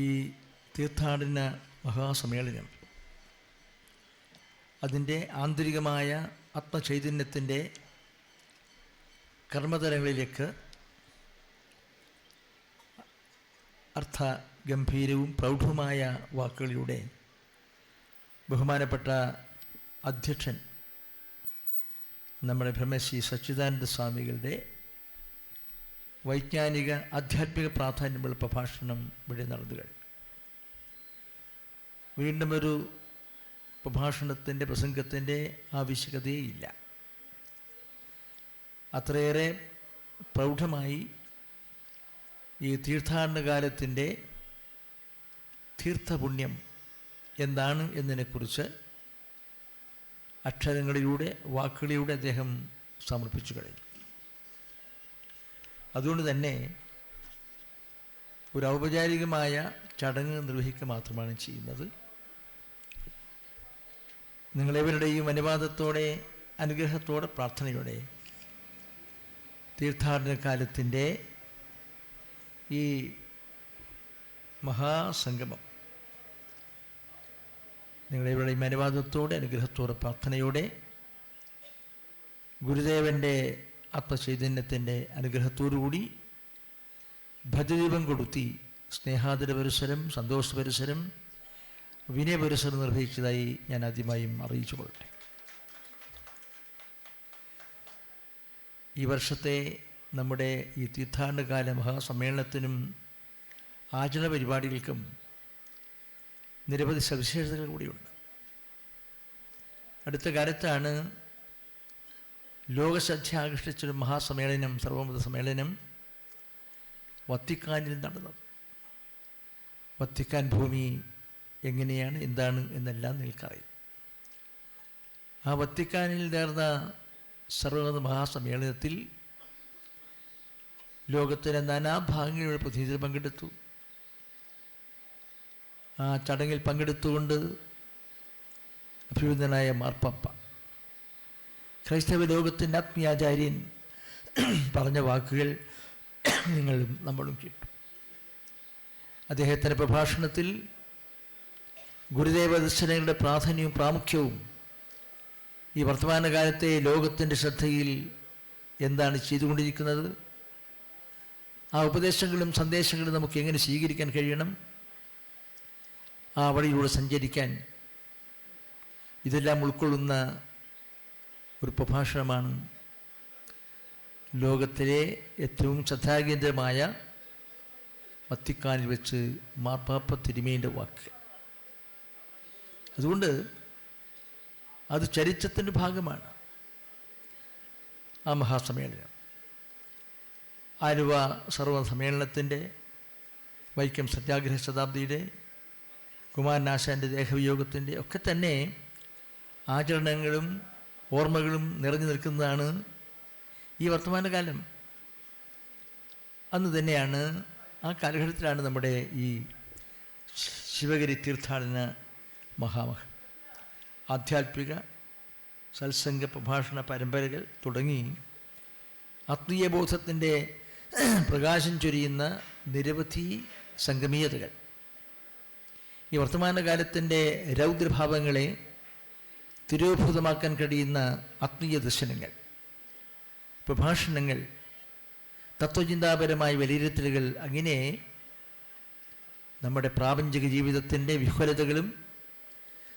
ഈ തീർത്ഥാടന മഹാസമ്മേളനം അതിൻ്റെ ആന്തരികമായ ആത്മചൈതന്യത്തിൻ്റെ കർമ്മതലങ്ങളിലേക്ക് അർത്ഥഗംഭീരവും പ്രൗഢവുമായ വാക്കുകളിലൂടെ ബഹുമാനപ്പെട്ട അധ്യക്ഷൻ നമ്മുടെ ബ്രഹ്മശ്രീ സച്ചിദാനന്ദ സ്വാമികളുടെ വൈജ്ഞാനിക ആധ്യാത്മിക പ്രാധാന്യമുള്ള പ്രഭാഷണം ഇവിടെ നടന്നു കഴിഞ്ഞു. വീണ്ടും ഒരു പ്രഭാഷണത്തിൻ്റെ പ്രസംഗത്തിൻ്റെ ആവശ്യകതയില്ല. അത്രയേറെ പ്രൗഢമായി ഈ തീർത്ഥാടന കാലത്തിൻ്റെ തീർത്ഥപുണ്യം എന്താണ് എന്നതിനെക്കുറിച്ച് അക്ഷരങ്ങളിലൂടെ വാക്കുകളിലൂടെ അദ്ദേഹം സമർപ്പിച്ചു കഴിഞ്ഞു. അതുകൊണ്ട് തന്നെ ഒരു ഔപചാരികമായ ചടങ്ങ് നിർവഹിക്കുക മാത്രമാണ് ചെയ്യുന്നത്. നിങ്ങളെവരുടെയും അനുവാദത്തോടെ അനുഗ്രഹത്തോടെ പ്രാർത്ഥനയോടെ തീർത്ഥാടന കാലത്തിൻ്റെ ഈ മഹാസംഗമം നിങ്ങളെവരുടെയും അനുവാദത്തോടെ അനുഗ്രഹത്തോടെ പ്രാർത്ഥനയോടെ ഗുരുദേവൻ്റെ ആത്മചൈതന്യത്തിൻ്റെ അനുഗ്രഹത്തോടുകൂടി ഭദ്രദീപം കൊടുത്തി സ്നേഹാദര പരിസരം, സന്തോഷ പരിസരം, വിനയ പരിസരം നിർവഹിച്ചതായി ഞാൻ ആദ്യമായും അറിയിച്ചു കൊള്ളട്ടെ. ഈ വർഷത്തെ നമ്മുടെ ഈ തീർത്ഥാടനകാല മഹാസമ്മേളനത്തിനും ആചരണ പരിപാടികൾക്കും നിരവധി സവിശേഷതകൾ കൂടിയുണ്ട്. അടുത്ത കാലത്താണ് ലോകശ്രദ്ധ ആകർഷിച്ചൊരു മഹാസമ്മേളനം, സർവമത സമ്മേളനം വത്തിക്കാനിൽ നടന്നത്. വത്തിക്കാൻ ഭൂമി എങ്ങനെയാണ്, എന്താണ് എന്നെല്ലാം നിങ്ങൾക്കറിയാം. ആ വത്തിക്കാനിൽ നേർന്ന സർവമത മഹാസമ്മേളനത്തിൽ ലോകത്തിലെ നാനാഭാഗങ്ങളിലുള്ള പ്രതിനിധികൾ പങ്കെടുത്തു. ആ ചടങ്ങിൽ പങ്കെടുത്തുകൊണ്ട് അഭിനന്ദനായ മാർപ്പാപ്പ ക്രൈസ്തവ ലോകത്തിൻ്റെ ആത്മീയാചാര്യൻ പറഞ്ഞ വാക്കുകൾ നിങ്ങളും നമ്മളും കേട്ടു. അദ്ദേഹത്തിൻ്റെ പ്രഭാഷണത്തിൽ ഗുരുദേവ ദർശനങ്ങളുടെ പ്രാധാന്യവും പ്രാമുഖ്യവും ഈ വർത്തമാനകാലത്തെ ലോകത്തിൻ്റെ ശ്രദ്ധയിൽ എന്താണ് ചെയ്തുകൊണ്ടിരിക്കുന്നത്, ആ ഉപദേശങ്ങളും സന്ദേശങ്ങളും നമുക്ക് എങ്ങനെ സ്വീകരിക്കാൻ കഴിയണം, ആ വഴിയിലൂടെ സഞ്ചരിക്കാൻ, ഇതെല്ലാം ഉൾക്കൊള്ളുന്ന ഒരു പ്രഭാഷണമാണ് ലോകത്തിലെ ഏറ്റവും ശ്രദ്ധാകേന്ദ്രമായ വത്തിക്കാനിൽ വെച്ച് മാർപ്പാപ്പ തിരുമേനിയുടെ വാക്ക്. അതുകൊണ്ട് അത് ചരിത്രത്തിൻ്റെ ഭാഗമാണ്. ആ മഹാസമ്മേളനം ആലുവ സർവ്വ സമ്മേളനത്തിൻ്റെ, വൈക്കം സത്യാഗ്രഹ ശതാബ്ദിയുടെ, കുമാരനാശാൻ്റെ ദേഹവിയോഗത്തിൻ്റെ ഒക്കെ തന്നെ ആചരണങ്ങളും ഓർമ്മകളും നിറഞ്ഞു നിൽക്കുന്നതാണ് ഈ വർത്തമാനകാലം. അന്ന് തന്നെയാണ്, ആ കാലഘട്ടത്തിലാണ് നമ്മുടെ ഈ ശിവഗിരി തീർത്ഥാടന മഹാമഹം ആധ്യാത്മിക സത്സംഗ പ്രഭാഷണ പരമ്പരകൾ തുടങ്ങി ആത്മീയബോധത്തിൻ്റെ പ്രകാശം ചൊരിയുന്ന നിരവധി സംഗമീയതകൾ, ഈ വർത്തമാനകാലത്തിൻ്റെ രൗദ്രഭാവങ്ങളെ തിരോഭൂതമാക്കാൻ കഴിയുന്ന ആത്മീയ ദർശനങ്ങൾ, പ്രഭാഷണങ്ങൾ, തത്വചിന്താപരമായ വിലയിരുത്തലുകൾ, അങ്ങനെ നമ്മുടെ പ്രാപഞ്ചിക ജീവിതത്തിൻ്റെ വിഹ്വലതകളും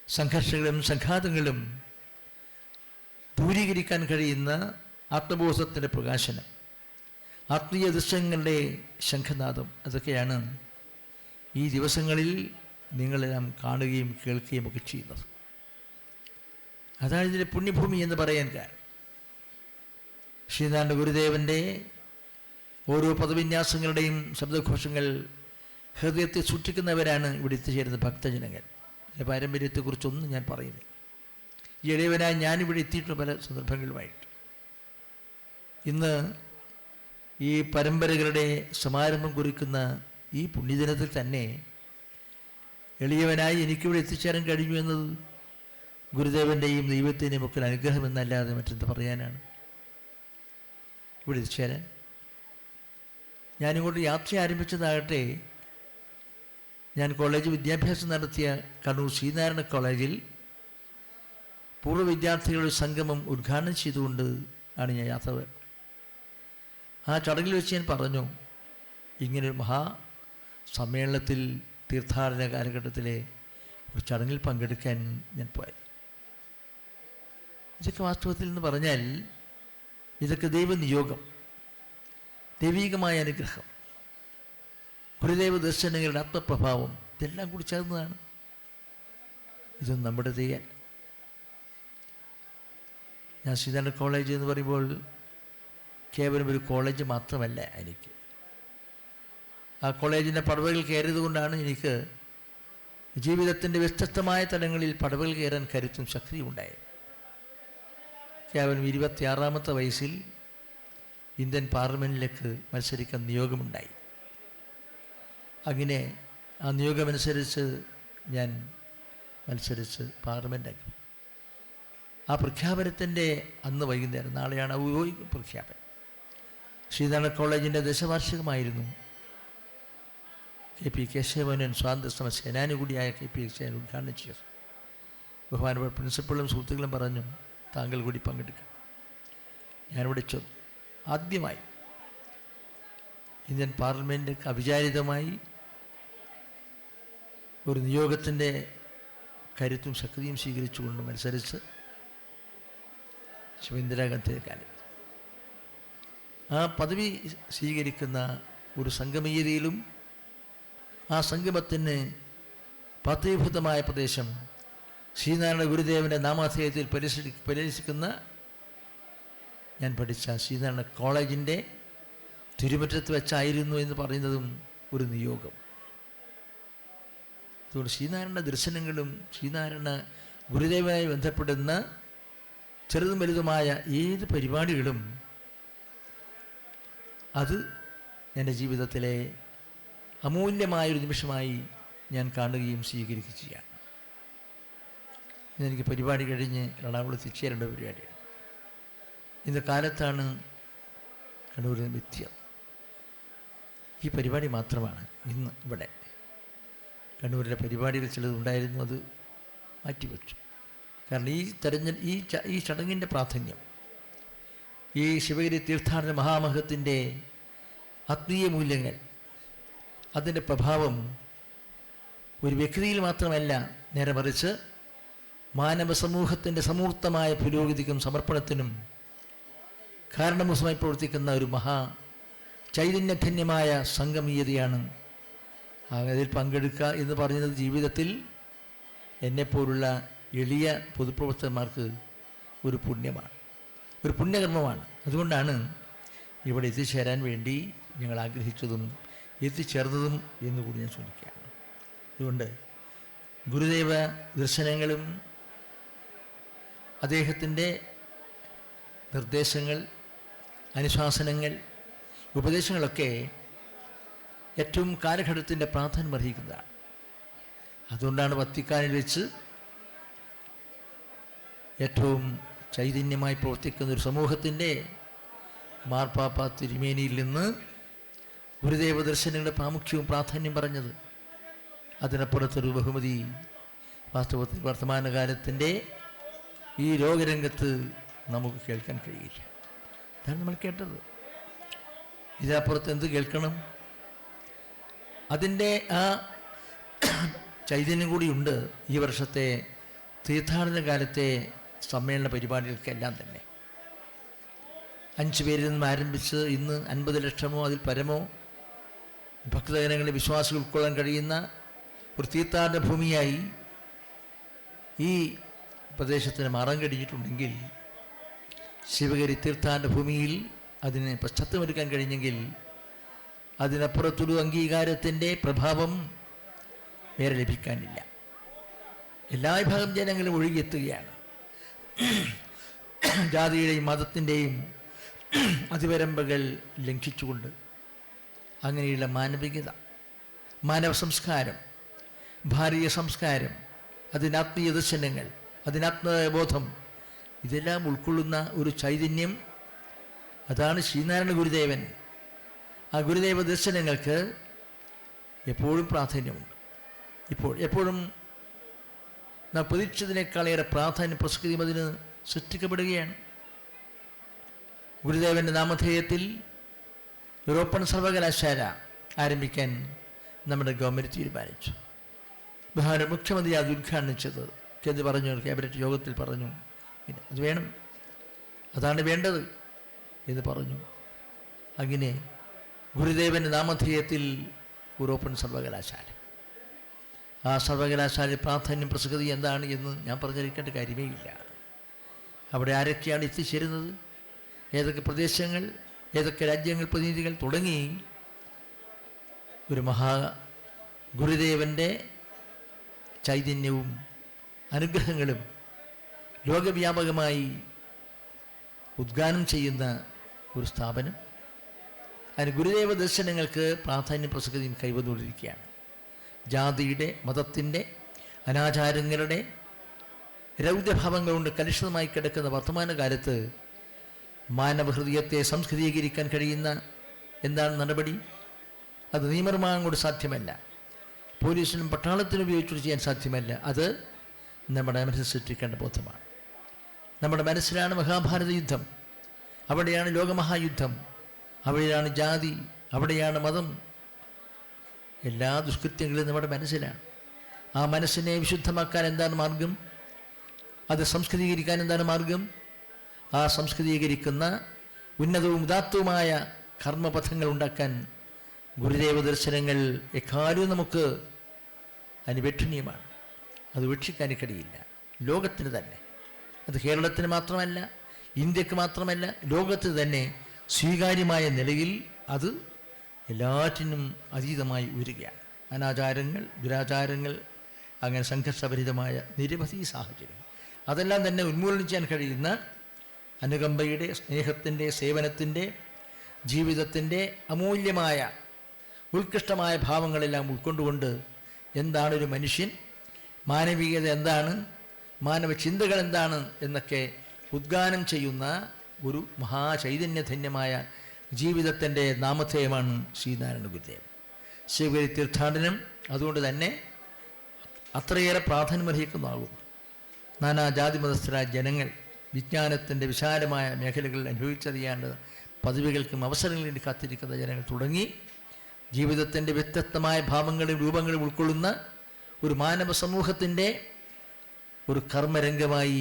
സംഘർഷങ്ങളും സംഘാതങ്ങളും ദൂരീകരിക്കാൻ കഴിയുന്ന ആത്മബോധത്തിൻ്റെ പ്രകാശനം, ആത്മീയ ദൃശ്യങ്ങളുടെ ശംഖനാദം, അതൊക്കെയാണ് ഈ ദിവസങ്ങളിൽ നിങ്ങളെല്ലാം കാണുകയും കേൾക്കുകയും ഒക്കെ ചെയ്യുന്നത്. അതാണ് ഇതിൻ്റെ പുണ്യഭൂമി എന്ന് പറയാൻ കാരണം. ശ്രീനാരായണ ഗുരുദേവൻ്റെ ഓരോ പദവിന്യാസങ്ങളുടെയും ശബ്ദഘോഷങ്ങൾ ഹൃദയത്തെ സൂക്ഷിക്കുന്നവരാണ് ഇവിടെ എത്തിച്ചേരുന്ന ഭക്തജനങ്ങൾ. എൻ്റെ പാരമ്പര്യത്തെക്കുറിച്ചൊന്നും ഞാൻ പറയുന്നില്ല. ഈ ഇളയവനായി ഞാനിവിടെ എത്തിയിട്ടുണ്ട് പല സന്ദർഭങ്ങളുമായിട്ട്. ഇന്ന് ഈ പരമ്പരകളുടെ സമാരംഭം കുറിക്കുന്ന ഈ പുണ്യദിനത്തിൽ തന്നെ എളിയവനായി എനിക്കിവിടെ എത്തിച്ചേരാൻ കഴിഞ്ഞു എന്നത് ഗുരുദേവൻ്റെയും ദൈവത്തിൻ്റെയും ഒക്കെ അനുഗ്രഹമെന്നല്ലാതെ മറ്റെന്ത് പറയാനാണ്. ഇവിടെ എത്തിച്ചേരാൻ ഞാനിങ്ങോട്ട് യാത്ര ആരംഭിച്ചതാകട്ടെ ഞാൻ കോളേജ് വിദ്യാഭ്യാസം നടത്തിയ കണ്ണൂർ ശ്രീനാരായണ കോളേജിൽ പൂർവ്വ വിദ്യാർത്ഥികളുടെ സംഗമം ഉദ്ഘാടനം ചെയ്തുകൊണ്ട് ആണ് ഞാൻ യാത്ര വരുന്നത്. ആ ചടങ്ങിൽ വെച്ച് ഞാൻ പറഞ്ഞു, ഇങ്ങനൊരു സമ്മേളനത്തിൽ തീർത്ഥാടന കാലഘട്ടത്തിലെ ഒരു ചടങ്ങിൽ പങ്കെടുക്കാൻ ഞാൻ പോയത്. ഇതൊക്കെ വാസ്തവത്തിൽ എന്ന് പറഞ്ഞാൽ ഇതൊക്കെ ദൈവനിയോഗം, ദൈവീകമായ അനുഗ്രഹം, ഗുരുദേവ ദർശനങ്ങളുടെ ആത്മപ്രഭാവം, ഇതെല്ലാം കൂടി ചേർന്നതാണ്. ഇതൊന്നും നമ്മുടെ ചെയ്യാൻ. ഞാൻ ശ്രീനാരായണ കോളേജ് എന്ന് പറയുമ്പോൾ കേവലം ഒരു കോളേജ് മാത്രമല്ല എനിക്ക്. ആ കോളേജിൻ്റെ പടവുകൾ കയറിയത് കൊണ്ടാണ് എനിക്ക് ജീവിതത്തിൻ്റെ വ്യത്യസ്തമായ തലങ്ങളിൽ പടവുകൾ കയറാൻ കരുത്തും ശക്തിയും ഉണ്ടായത്. കേവലം 26-ാമത്തെ വയസ്സിൽ ഇന്ത്യൻ പാർലമെൻറ്റിലേക്ക് മത്സരിക്കാൻ നിയോഗമുണ്ടായി. അങ്ങനെ ആ നിയോഗമനുസരിച്ച് ഞാൻ മത്സരിച്ച് പാർലമെൻറ്റാക്കി. ആ പ്രഖ്യാപനത്തിൻ്റെ അന്ന് വൈകുന്നേരം, നാളെയാണ് ഔദ്യോഗിക പ്രഖ്യാപനം, ശ്രീനാരായണ കോളേജിൻ്റെ ദശവാർഷികമായിരുന്നു. KP കേശവമേനോൻ സ്വാതന്ത്ര്യ സേനാനി കൂടിയായ KP കേശവൻ ഉദ്ഘാടനം ചെയ്തു. ബഹുമാനപ്പെട്ട പ്രിൻസിപ്പളും സുഹൃത്തുക്കളും പറഞ്ഞു, താങ്കൾ കൂടി പങ്കെടുക്കണം. ഞാനിവിടെ ചെന്നു. ആദ്യമായി ഇന്ത്യൻ പാർലമെൻറ്റ് അവിചാരിതമായി ഒരു നിയോഗത്തിൻ്റെ കരുത്തും ശക്തിയും സ്വീകരിച്ചുകൊണ്ട് മത്സരിച്ച് ഇന്ദിരാഗാന്ധിയുടെ കാലത്ത് ആ പദവി സ്വീകരിക്കുന്ന ഒരു സംഗമീയതയിലും ആ സംഗമത്തിന് പദവീഭൂതമായ പ്രദേശം ശ്രീനാരായണ ഗുരുദേവൻ്റെ നാമാധേയത്തിൽ പരിരക്ഷിക്കുന്ന ഞാൻ പഠിച്ച ശ്രീനാരായണ കോളേജിൻ്റെ തിരുമുറ്റത്ത് വെച്ചായിരുന്നു എന്ന് പറയുന്നതും ഒരു നിയോഗം. അതുകൊണ്ട് ശ്രീനാരായണ ദർശനങ്ങളും ശ്രീനാരായണ ഗുരുദേവനുമായി ബന്ധപ്പെടുന്ന ചെറുതും വലുതുമായ ഏത് പരിപാടികളും അത് എൻ്റെ ജീവിതത്തിലെ അമൂല്യമായൊരു നിമിഷമായി ഞാൻ കാണുകയും സ്വീകരിക്കുകയും ചെയ്യാം. ഇന്നെനിക്ക് പരിപാടി കഴിഞ്ഞ് എറണാകുളത്ത് എത്തിച്ചേരേണ്ട പരിപാടിയാണ്. ഇന്ന് കാലത്താണ് കണ്ണൂരിൽ നിന്ന് എത്തിയത്. ഈ പരിപാടി മാത്രമാണ് ഇന്ന് ഇവിടെ. കണ്ണൂരിലെ പരിപാടികൾ ചിലതുണ്ടായിരുന്നു, അത് മാറ്റിവെച്ചു. കാരണം ഈ ചടങ്ങിൻ്റെ പ്രാധാന്യം, ഈ ശിവഗിരി തീർത്ഥാടന മഹാമഹത്തിൻ്റെ ആത്മീയ മൂല്യങ്ങൾ, അതിൻ്റെ പ്രഭാവം ഒരു വ്യക്തിയിൽ മാത്രമല്ല, നേരെ മറിച്ച് മാനവ സമൂഹത്തിൻ്റെ സമൂർത്തമായ പുരോഗതിക്കും സമർപ്പണത്തിനും കാരണഭൂതമായി പ്രവർത്തിക്കുന്ന ഒരു ചൈതന്യധന്യമായ സംഗമീയതയാണ്. അതിൽ പങ്കെടുക്കുക എന്ന് പറയുന്നത് ജീവിതത്തിൽ എന്നെപ്പോലുള്ള എളിയ പൊതുപ്രവർത്തകന്മാർക്ക് ഒരു പുണ്യമാണ്, ഒരു പുണ്യകർമ്മമാണ്. അതുകൊണ്ടാണ് ഇവിടെ എത്തിച്ചേരാൻ വേണ്ടി ഞങ്ങൾ ആഗ്രഹിച്ചതും എത്തിച്ചേർന്നതും എന്നുകൂടി ഞാൻ സൂചിക്കുകയാണ്. അതുകൊണ്ട് ഗുരുദേവ ദർശനങ്ങളും അദ്ദേഹത്തിൻ്റെ നിർദ്ദേശങ്ങൾ, അനുശാസനങ്ങൾ, ഉപദേശങ്ങളൊക്കെ ഏറ്റവും കാലഘട്ടത്തിൻ്റെ പ്രാധാന്യം അർഹിക്കുന്നതാണ്. അതുകൊണ്ടാണ് വത്തിക്കാനിൽ വെച്ച് ഏറ്റവും ചൈതന്യമായി പ്രവർത്തിക്കുന്ന ഒരു സമൂഹത്തിൻ്റെ മാർപ്പാപ്പ തിരുമേനിയിൽ നിന്ന് ഗുരുദേവ ദർശനങ്ങളുടെ പ്രാമുഖ്യവും പ്രാധാന്യം പറഞ്ഞത്. അതിനപ്പുറത്തൊരു ബഹുമതി വാസ്തവത്തിൽ വർത്തമാനകാലത്തിൻ്റെ ഈ ലോകരംഗത്ത് നമുക്ക് കേൾക്കാൻ കഴിയില്ല. അതാണ് നമ്മൾ കേട്ടത്. ഇതിനപ്പുറത്ത് എന്ത് കേൾക്കണം? അതിൻ്റെ ആ ചൈതന്യം കൂടിയുണ്ട് ഈ വർഷത്തെ തീർത്ഥാടന കാലത്തെ സമ്മേളന പരിപാടികൾക്കെല്ലാം തന്നെ. 5 പേരിൽ നിന്നും ആരംഭിച്ച് ഇന്ന് 50 ലക്ഷമോ അതിൽ പരമോ ഭക്തജനങ്ങളെ വിശ്വാസികൾ ഉൾക്കൊള്ളാൻ കഴിയുന്ന ഒരു തീർത്ഥാടന ഭൂമിയായി ഈ പ്രദേശത്തിന് മാറാൻ കഴിഞ്ഞിട്ടുണ്ടെങ്കിൽ, ശിവഗിരി തീർത്ഥാടന ഭൂമിയിൽ അതിന് പശ്ചാത്തലമൊരുക്കാൻ കഴിഞ്ഞെങ്കിൽ, അതിനപ്പുറത്തൊരു അംഗീകാരത്തിൻ്റെ പ്രഭാവം വേറെ ലഭിക്കാനില്ല. എല്ലാ വിഭാഗം ജനങ്ങളും ഒഴുകിയെത്തുകയാണ്. ജാതിയുടെയും മതത്തിൻ്റെയും അതിവരമ്പുകൾ ലംഘിച്ചുകൊണ്ട് അങ്ങനെയുള്ള മാനവികത, മാനവ സംസ്കാരം, ഭാരതീയ സംസ്കാരം, അതിനാത്മീയ ദർശനങ്ങൾ, അതിനാത്മബോധം, ഇതെല്ലാം ഉൾക്കൊള്ളുന്ന ഒരു ചൈതന്യം, അതാണ് ശ്രീനാരായണ ഗുരുദേവൻ. ആ ഗുരുദേവ ദർശനങ്ങൾക്ക് എപ്പോഴും പ്രാധാന്യമുണ്ട്. ഇപ്പോൾ എപ്പോഴും നാം പ്രതീക്ഷിച്ചതിനേക്കാളേറെ പ്രാധാന്യം പ്രസക്തിയും അതിന് സൃഷ്ടിക്കപ്പെടുകയാണ്. ഗുരുദേവൻ്റെ നാമധേയത്തിൽ ഒരു ഓപ്പൺ സർവകലാശാല ആരംഭിക്കാൻ നമ്മുടെ ഗവൺമെൻറ് തീരുമാനിച്ചു. ബഹുമാന മുഖ്യമന്ത്രി അത് ഉദ്ഘാടനിച്ചത് എന്ന് പറഞ്ഞു, ക്യാബിനറ്റ് യോഗത്തിൽ പറഞ്ഞു, അത് വേണം, അതാണ് വേണ്ടത് എന്ന് പറഞ്ഞു. അങ്ങനെ ഗുരുദേവൻ്റെ നാമധേയത്തിൽ ഒരു ഓപ്പൺ സർവകലാശാല. ആ സർവകലാശാല പ്രാധാന്യം പ്രസക്തി എന്താണ് എന്ന് ഞാൻ പറഞ്ഞിരിക്കേണ്ട കാര്യമേ ഇല്ല. അവിടെ ആരൊക്കെയാണ് എത്തിച്ചേരുന്നത്, ഏതൊക്കെ പ്രദേശങ്ങൾ, ഏതൊക്കെ രാജ്യങ്ങൾ പ്രതിനിധികൾ തുടങ്ങി ഒരു ഗുരുദേവൻ്റെ ചൈതന്യവും അനുഗ്രഹങ്ങളും ലോകവ്യാപകമായി ഉദ്ഗാനം ചെയ്യുന്ന ഒരു സ്ഥാപനം. അതിന് ഗുരുദേവ ദർശനങ്ങൾക്ക് പ്രാധാന്യം പ്രസക്തിയും കൈവന്നുകൊണ്ടിരിക്കുകയാണ്. ജാതിയുടെ, മതത്തിൻ്റെ, അനാചാരങ്ങളുടെ രൗദ്രഭാവങ്ങൾ കൊണ്ട് കലുഷിതമായി കിടക്കുന്ന വർത്തമാനകാലത്ത് മാനവഹൃദയത്തെ സംസ്കൃതീകരിക്കാൻ കഴിയുന്ന എന്താണ് നടപടി? അത് നിയമനിർമ്മാണം കൊണ്ട് സാധ്യമല്ല, പോലീസിനും പട്ടാളത്തിനും ഉപയോഗിച്ചുകൊണ്ട് ചെയ്യാൻ സാധ്യമല്ല. അത് നമ്മുടെ മനസ്സിൽ സൃഷ്ടിക്കേണ്ട ബോധമാണ്. നമ്മുടെ മനസ്സിലാണ് മഹാഭാരത യുദ്ധം, അവിടെയാണ് ലോകമഹായുദ്ധം, അവിടെയാണ് ജാതി, അവിടെയാണ് മതം. എല്ലാ ദുഷ്കൃത്യങ്ങളും നമ്മുടെ മനസ്സിലാണ്. ആ മനസ്സിനെ വിശുദ്ധമാക്കാൻ എന്താണ് മാർഗം? അത് സംസ്കൃതീകരിക്കാൻ എന്താണ് മാർഗം? ആ സംസ്കൃതീകരിക്കുന്ന ഉന്നതവും ഉദാത്തവുമായ കർമ്മപഥങ്ങൾ ഉണ്ടാക്കാൻ ഗുരുദേവ ദർശനങ്ങൾ എക്കാലവും നമുക്ക് അനുപേക്ഷണീയമാണ്. അത് ഉപേക്ഷിക്കാൻ കഴിയില്ല. ലോകത്തിന് തന്നെ, അത് കേരളത്തിന് മാത്രമല്ല, ഇന്ത്യക്ക് മാത്രമല്ല, ലോകത്തിന് തന്നെ സ്വീകാര്യമായ നിലയിൽ അത് എല്ലാറ്റിനും അതീതമായി ഉയരുകയാണ്. അനാചാരങ്ങൾ, ദുരാചാരങ്ങൾ, അങ്ങനെ സംഘർഷഭരിതമായ നിരവധി സാഹചര്യങ്ങൾ, അതെല്ലാം തന്നെ ഉന്മൂലനം ചെയ്യാൻ കഴിയുന്ന അനുകമ്പയുടെ, സ്നേഹത്തിൻ്റെ, സേവനത്തിൻ്റെ, ജീവിതത്തിൻ്റെ അമൂല്യമായ ഉത്കൃഷ്ടമായ ഭാവങ്ങളെല്ലാം ഉൾക്കൊണ്ടുകൊണ്ട് എന്താണ് ഒരു മനുഷ്യൻ, മാനവികത എന്താണ്, മാനവ ചിന്തകൾ എന്താണ് എന്നൊക്കെ ഉദ്ഗാനം ചെയ്യുന്ന ഒരു മഹാചൈതന്യധന്യമായ ജീവിതത്തിൻ്റെ നാമധേയമാണ് ശ്രീനാരായണ ഗുരുദേവൻ. ശിവഗിരി തീർത്ഥാടനം അതുകൊണ്ട് തന്നെ അത്രയേറെ പ്രാധാന്യമർഹിക്കുന്നതാകുന്നു. നാനാജാതി മതസ്ഥരായ ജനങ്ങൾ വിജ്ഞാനത്തിൻ്റെ വിശാലമായ മേഖലകളിൽ അനുഭവിച്ചറിയാണ്ട് പദവികൾക്കും അവസരങ്ങളും വേണ്ടി കാത്തിരിക്കുന്ന ജനങ്ങൾ തുടങ്ങി ജീവിതത്തിൻ്റെ വ്യത്യസ്തമായ ഭാവങ്ങളും രൂപങ്ങളും ഉൾക്കൊള്ളുന്ന ഒരു മാനവ സമൂഹത്തിൻ്റെ ഒരു കർമ്മരംഗമായി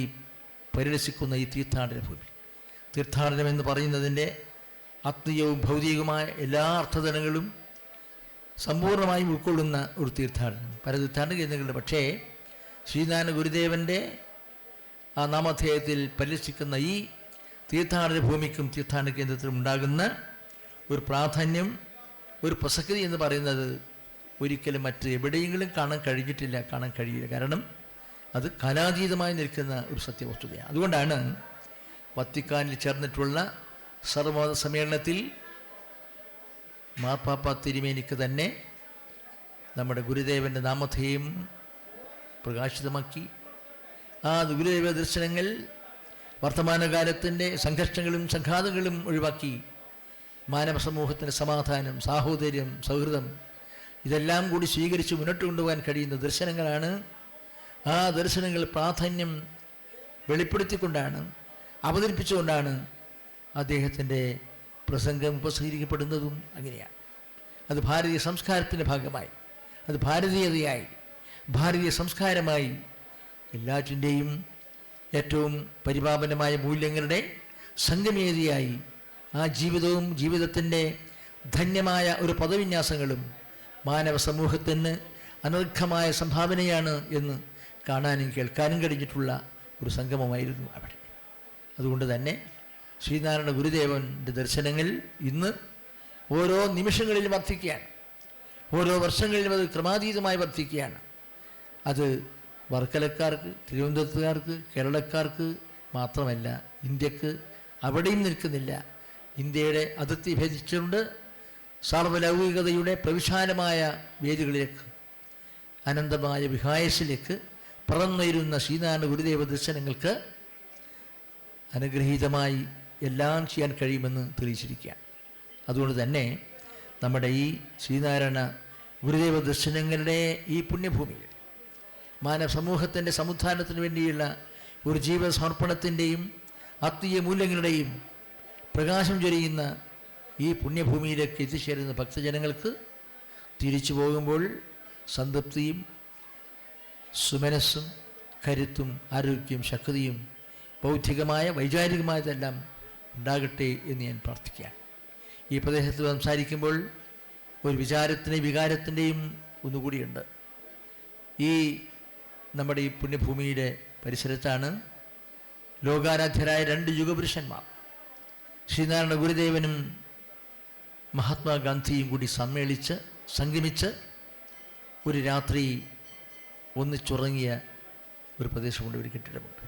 പരിരസിക്കുന്ന ഈ തീർത്ഥാടന ഭൂമി, തീർത്ഥാടനം എന്ന് പറയുന്നതിൻ്റെ ആത്മീയവും ഭൗതികവുമായ എല്ലാ അർത്ഥതലങ്ങളും സമ്പൂർണ്ണമായും ഉൾക്കൊള്ളുന്ന ഒരു തീർത്ഥാടനം, പല തീർത്ഥാടന കേന്ദ്രങ്ങളുണ്ട്. പക്ഷേ ശ്രീനാരായണ ഗുരുദേവൻ്റെ ആ നാമധേയത്തിൽ പരിരക്ഷിക്കുന്ന ഈ തീർത്ഥാടന ഭൂമിക്കും തീർത്ഥാടന കേന്ദ്രത്തിനും ഉണ്ടാകുന്ന ഒരു പ്രാധാന്യം, ഒരു പ്രസക്തി എന്ന് പറയുന്നത് ഒരിക്കലും മറ്റ് എവിടെയെങ്കിലും കാണാൻ കഴിഞ്ഞിട്ടില്ല, കാണാൻ കഴിയില്ല. കാരണം അത് കാലാതീതമായി നിൽക്കുന്ന ഒരു സത്യവസ്തുതയാണ്. അതുകൊണ്ടാണ് വത്തിക്കാനിൽ ചേർന്നിട്ടുള്ള സർവമത സമ്മേളനത്തിൽ മാർപ്പാപ്പ തിരുമേനിക്ക് തന്നെ നമ്മുടെ ഗുരുദേവൻ്റെ നാമധേയം പ്രകാശിതമാക്കി. ആ ഗുരുദേവ ദർശനങ്ങൾ വർത്തമാനകാലത്തിൻ്റെ സംഘർഷങ്ങളും സംഘാതങ്ങളും ഒഴിവാക്കി മാനവ സമൂഹത്തിൻ്റെ സമാധാനം, സാഹോദര്യം, സൗഹൃദം ഇതെല്ലാം കൂടി സ്വീകരിച്ച് മുന്നോട്ട് കൊണ്ടുപോകാൻ കഴിയുന്ന ദർശനങ്ങളാണ്. ആ ദർശനങ്ങൾ പ്രാധാന്യം വെളിപ്പെടുത്തിക്കൊണ്ടാണ്, അവതരിപ്പിച്ചുകൊണ്ടാണ് അദ്ദേഹത്തിൻ്റെ പ്രസംഗം ഉപസംഹരിക്കപ്പെടുന്നതും. അങ്ങനെയാണ് അത് ഭാരതീയ സംസ്കാരത്തിൻ്റെ ഭാഗമായി, അത് ഭാരതീയതയായി, ഭാരതീയ സംസ്കാരമായി, എല്ലാറ്റിൻ്റെയും ഏറ്റവും പരിപാവനമായ മൂല്യങ്ങളുടെ സംഗമേതിയായി ആ ജീവിതവും ജീവിതത്തിൻ്റെ ധന്യമായ ഒരു പദവിന്യാസങ്ങളും മാനവ സമൂഹത്തിന് അനർഘമായ സംഭാവനയാണ് എന്ന് കാണാനും കേൾക്കാനും കഴിഞ്ഞിട്ടുള്ള ഒരു സംഗമമായിരുന്നു അവിടെ. അതുകൊണ്ട് തന്നെ ശ്രീനാരായണ ഗുരുദേവൻ്റെ ദർശനങ്ങൾ ഇന്ന് ഓരോ നിമിഷങ്ങളിലും വർദ്ധിക്കുകയാണ്, ഓരോ വർഷങ്ങളിലും അത് ക്രമാതീതമായി വർദ്ധിക്കുകയാണ്. അത് വർക്കലക്കാർക്ക്, തിരുവനന്തപുരത്തുകാർക്ക്, കേരളക്കാർക്ക് മാത്രമല്ല, ഇന്ത്യക്ക് അവിടെയും നിൽക്കുന്നില്ല. ഇന്ത്യയുടെ അതിർത്തി ഭേദിച്ചുകൊണ്ട് സാർവലൗകികതയുടെ പ്രവിശാലമായ വേദികളിലേക്ക്, അനന്തമായ വിഹായസിലേക്ക് പറന്നുയരുന്ന ശ്രീനാരായണ ഗുരുദേവ ദർശനങ്ങൾക്ക് അനുഗ്രഹീതമായി എല്ലാം ചെയ്യാൻ കഴിയുമെന്ന് തെളിയിച്ചിരിക്കുകയാണ്. അതുകൊണ്ട് തന്നെ നമ്മുടെ ഈ ശ്രീനാരായണ ഗുരുദേവ ദർശനങ്ങളുടെ ഈ പുണ്യഭൂമിയിൽ മാനവ സമൂഹത്തിൻ്റെ സമുദ്ധാനത്തിന് വേണ്ടിയുള്ള ഒരു ജീവ സമർപ്പണത്തിൻ്റെയും ആത്മീയ മൂല്യങ്ങളുടെയും പ്രകാശം ചൊരിയുന്ന ഈ പുണ്യഭൂമിയിലേക്ക് എത്തിച്ചേരുന്ന ഭക്തജനങ്ങൾക്ക് തിരിച്ചു പോകുമ്പോൾ സംതൃപ്തിയും സുമനസ്സും കരുത്തും ആരോഗ്യവും ശക്തിയും ബൗദ്ധികമായ വൈചാരികമായതെല്ലാം ഉണ്ടാകട്ടെ എന്ന് ഞാൻ പ്രാർത്ഥിക്കുകയാണ്. ഈ പ്രദേശത്ത് സംസാരിക്കുമ്പോൾ ഒരു വികാരത്തിൻ്റെയും ഒന്നുകൂടിയുണ്ട്. ഈ നമ്മുടെ ഈ പുണ്യഭൂമിയുടെ പരിസരത്താണ് ലോകാരാധ്യരായ 2 യുഗപുരുഷന്മാർ ശ്രീനാരായണ ഗുരുദേവനും മഹാത്മാഗാന്ധിയും കൂടി സംഗമിച്ച് ഒരു രാത്രി ഒന്നിച്ചുറങ്ങിയ ഒരു പ്രദേശമുണ്ട്, ഒരു കെട്ടിടമുണ്ട്.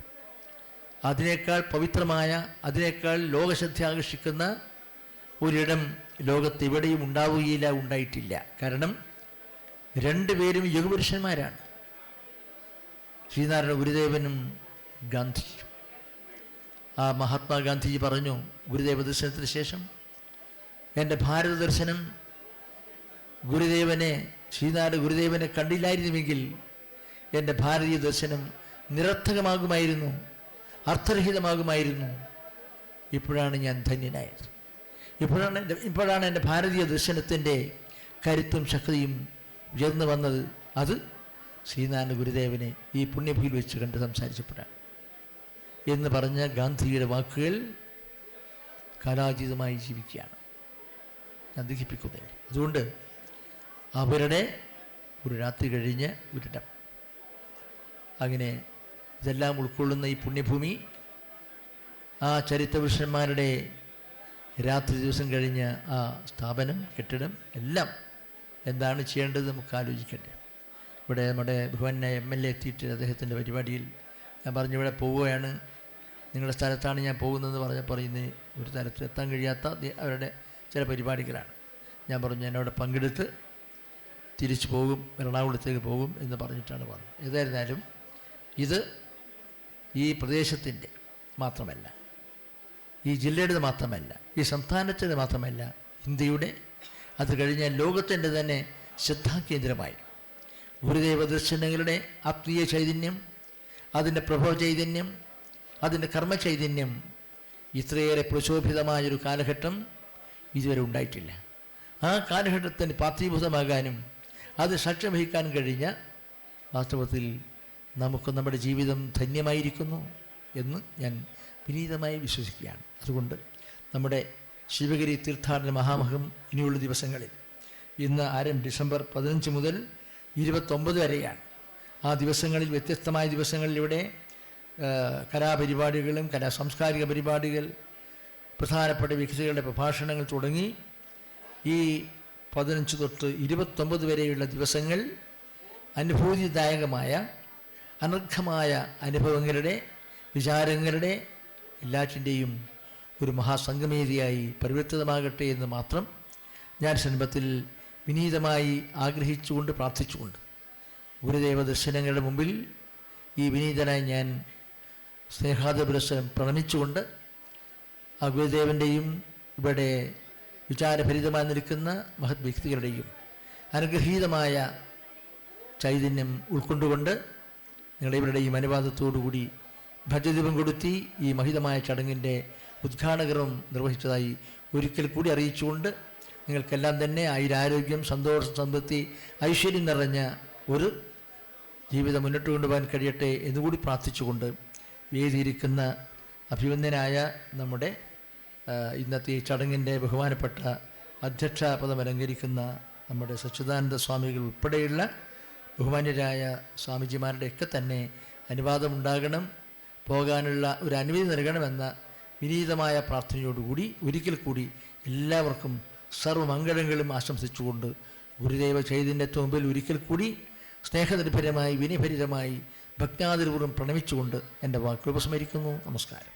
അതിനേക്കാൾ പവിത്രമായ, അതിനേക്കാൾ ലോകശ്രദ്ധ ആകർഷിക്കുന്ന ഒരിടം ലോകത്തെവിടെയും ഉണ്ടാവുകയില്ല, ഉണ്ടായിട്ടില്ല. കാരണം 2 പേരും യുഗപുരുഷന്മാരാണ്, ശ്രീനാരായണ ഗുരുദേവനും ഗാന്ധിയും. ആ മഹാത്മാഗാന്ധിജി പറഞ്ഞു ഗുരുദേവ ദർശനത്തിന് ശേഷം, എൻ്റെ ഭാരത ദർശനം ശ്രീനാരായണ ഗുരുദേവനെ കണ്ടില്ലായിരുന്നുവെങ്കിൽ എൻ്റെ ഭാരതീയ ദർശനം നിരർത്ഥകമാകുമായിരുന്നു, അർത്ഥരഹിതമാകുമായിരുന്നു. ഇപ്പോഴാണ് ഞാൻ ധന്യനായത്. ഇപ്പോഴാണ് എൻ്റെ ഭാരതീയ ദർശനത്തിൻ്റെ കരുത്തും ശക്തിയും ഉയർന്നു വന്നത്. അത് ശ്രീനാരായണ ഗുരുദേവനെ ഈ പുണ്യഭൂമിയിൽ വെച്ച് കണ്ട് സംസാരിച്ചപ്പോഴാണ് എന്ന് പറഞ്ഞ ഗാന്ധിജിയുടെ വാക്കുകൾ കാലാതീതമായി ജീവിക്കുകയാണ്, ഞാൻ ദഹിപ്പിക്കുന്നില്ല. അതുകൊണ്ട് അവരുടെ ഒരു രാത്രി കഴിഞ്ഞ് ഒരിടം, അങ്ങനെ ഇതെല്ലാം ഉൾക്കൊള്ളുന്ന ഈ പുണ്യഭൂമി, ആ ചരിത്രപുരുഷന്മാരുടെ രാത്രി ദിവസം കഴിഞ്ഞ ആ സ്ഥാപനം, കെട്ടിടം എല്ലാം എന്താണ് ചെയ്യേണ്ടത് നമുക്ക് ആലോചിക്കണ്ടേ. ഇവിടെ നമ്മുടെ ബഹുമാന്യ MLA എത്തിയിട്ട് അദ്ദേഹത്തിൻ്റെ പരിപാടിയിൽ ഞാൻ പറഞ്ഞു ഇവിടെ പോവുകയാണ്, നിങ്ങളുടെ സ്ഥലത്താണ് ഞാൻ പോകുന്നതെന്ന് പറഞ്ഞപ്പോൾ ഇന്ന് ഒരു തരത്തിൽ എത്താൻ കഴിയാത്ത അവരുടെ ചില പരിപാടികളാണ്. ഞാൻ പറഞ്ഞു എന്നോട് പങ്കെടുത്ത് തിരിച്ചു പോകും, എറണാകുളത്തേക്ക് പോകും എന്ന് പറഞ്ഞിട്ടാണ് പറഞ്ഞത്. ഏതായിരുന്നാലും ഇത് ഈ പ്രദേശത്തിൻ്റെ മാത്രമല്ല, ഈ ജില്ലയുടെ മാത്രമല്ല, ഈ സംസ്ഥാനത്തിൻ്റെ മാത്രമല്ല, ഇന്ത്യയുടെ, അത് കഴിഞ്ഞാൽ ലോകത്തിൻ്റെ തന്നെ ശ്രദ്ധാകേന്ദ്രമായി ഗുരുദേവ ദർശനങ്ങളുടെ ആത്മീയ ചൈതന്യം, അതിൻ്റെ പ്രഭവ ചൈതന്യം, അതിൻ്റെ കർമ്മ ചൈതന്യം ഇത്രയേറെ പ്രശോഭിതമായൊരു കാലഘട്ടം ഇതുവരെ ഉണ്ടായിട്ടില്ല. ആ കാലഘട്ടത്തിന് പാത്രീഭൂതമാകാനും അത് സാക്ഷ്യം വഹിക്കാനും കഴിഞ്ഞ വാസ്തവത്തിൽ നമുക്ക് നമ്മുടെ ജീവിതം ധന്യമായിരിക്കുന്നു എന്ന് ഞാൻ വിനീതമായി വിശ്വസിക്കുകയാണ്. അതുകൊണ്ട് നമ്മുടെ ശിവഗിരി തീർത്ഥാടന മഹാമഹം ഇനിയുള്ള ദിവസങ്ങളിൽ, ഇന്ന് ഡിസംബർ 15 മുതൽ 29 വരെയാണ്. ആ ദിവസങ്ങളിൽ, വ്യത്യസ്തമായ ദിവസങ്ങളിൽ ഇവിടെ കലാപരിപാടികളും സാംസ്കാരിക പരിപാടികൾ, പ്രധാനപ്പെട്ട വ്യക്തികളുടെ പ്രഭാഷണങ്ങൾ തുടങ്ങി ഈ 15 തൊട്ട് 29 വരെയുള്ള ദിവസങ്ങൾ അനുഭൂതിദായകമായ അനർഘമായ അനുഭവങ്ങളുടെ, വിചാരങ്ങളുടെ എല്ലാറ്റിൻ്റെയും ഒരു മഹാസംഗമേദിയായി പരിവർത്തിതമാകട്ടെ എന്ന് മാത്രം ഞാൻ സന്ദർഭത്തിൽ വിനീതമായി ആഗ്രഹിച്ചുകൊണ്ട് പ്രാർത്ഥിച്ചുകൊണ്ട് ഗുരുദേവ ദർശനങ്ങളുടെ മുമ്പിൽ ഈ വിനീതനായി ഞാൻ സ്നേഹാദപുരസ്സരം പ്രണമിച്ചുകൊണ്ട് ആ ഗുരുദേവൻ്റെയും ഇവിടെ വിചാരഭരിതമായി നിൽക്കുന്ന മഹത് വ്യക്തികളുടെയും അനുഗ്രഹീതമായ ചൈതന്യം ഉൾക്കൊണ്ടുകൊണ്ട് നിങ്ങളിവരുടെയും അനുവാദത്തോടുകൂടി ഭജദീപം കൊടുത്തി ഈ മഹിതമായ ചടങ്ങിൻ്റെ ഉദ്ഘാടകരും നിർവഹിച്ചതായി ഒരിക്കൽ കൂടി അറിയിച്ചുകൊണ്ട് നിങ്ങൾക്കെല്ലാം തന്നെ ആയുരാരോഗ്യം, സന്തോഷം, സമൃദ്ധി, ഐശ്വര്യം നിറഞ്ഞ ഒരു ജീവിതം മുന്നോട്ട് കൊണ്ടുപോകാൻ കഴിയട്ടെ എന്നുകൂടി പ്രാർത്ഥിച്ചുകൊണ്ട് വേദിയിരിക്കുന്ന അഭിവന്ദനായ നമ്മുടെ ഇന്നത്തെ ഈ ചടങ്ങിൻ്റെ ബഹുമാനപ്പെട്ട അധ്യക്ഷ പദം അലങ്കരിക്കുന്ന നമ്മുടെ സച്ചിദാനന്ദ സ്വാമികൾ ഉൾപ്പെടെയുള്ള ബഹുമാന്യരായ സ്വാമിജിമാരുടെയൊക്കെ തന്നെ അനുവാദമുണ്ടാകണം, പോകാനുള്ള ഒരു അനുമതി നൽകണമെന്ന വിനീതമായ പ്രാർത്ഥനയോടുകൂടി ഒരിക്കൽ കൂടി എല്ലാവർക്കും സർവ്വമംഗളങ്ങളും ആശംസിച്ചുകൊണ്ട് ഗുരുദേവ ചൈതന്യത്തിന് മുമ്പിൽ ഒരിക്കൽ കൂടി സ്നേഹനിർഭരമായി, വിനയഭരിതമായി, ഭക്താതിപൂർവ്വം പ്രണമിച്ചുകൊണ്ട് എൻ്റെ വാക്കുകൾ ഉപസ്മരിക്കുന്നു. നമസ്കാരം.